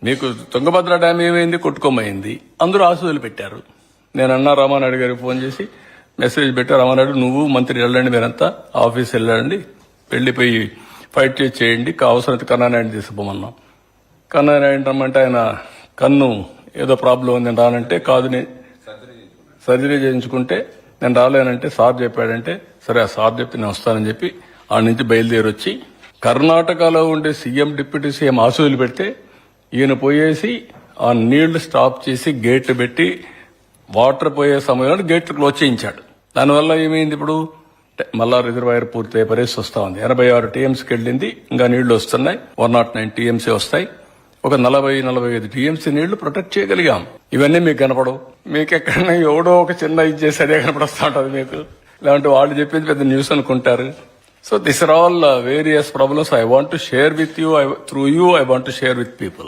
మీకు తుంగభద్ర డ్యామ్ ఏమైంది, కొట్టుకోమైంది, అందరూ ఆశలు పెట్టారు. నేను అన్నా రామానాయుడు గారికి ఫోన్ చేసి మెసేజ్ పెట్టా, రామానాయుడు నువ్వు మంత్రి వెళ్ళండి, మీరంతా ఆఫీస్ వెళ్ళండి, వెళ్ళిపోయి ఫైట్ చేయండి, అవసరమైతే కన్నానాయుడు తీసుకుపోమన్నాం. కన్నానాయుడు రమ్మంటే ఆయన కన్ను ఏదో ప్రాబ్లం ఉంది, నేను రానంటే కాదు, నేను సర్జరీ చేయించుకుంటే నేను రాలేనంటే సార్ చెప్పాడంటే సరే ఆ సార్ చెప్తే నేను వస్తానని చెప్పి ఆడ నుంచి బయలుదేరి వచ్చి కర్ణాటకలో ఉండే సీఎం డిప్యూటీ సీఎం ఆశలు పెడితే ఈయన పోయేసి ఆ నీళ్లు స్టాప్ చేసి గేట్లు పెట్టి వాటర్ పోయే సమయంలో గేట్లు క్లోజ్ చేయించాడు. దానివల్ల ఏమైంది, ఇప్పుడు మళ్ళా రిజర్వాయర్ పూర్తయ్యే పరిస్థితి వస్తా ఉంది. 86 టీఎంసీకి వెళ్ళింది, ఇంకా నీళ్లు వస్తున్నాయి. 109 టీఎంసీ వస్తాయి. ఒక 40-45 టీఎంసీ నీళ్లు ప్రొటెక్ట్ చేయగలిగాం. ఇవన్నీ మీకు కనపడవు. మీకు ఎక్కడైనా ఎవడో ఒక చిన్న ఇది చేసి అదే కనపడతా ఉంటుంది మీకు. ఇలాంటి వాళ్ళు చెప్పింది పెద్ద న్యూస్ అనుకుంటారు. So these are all various problems I want to share with you. Through you, I want to share with people.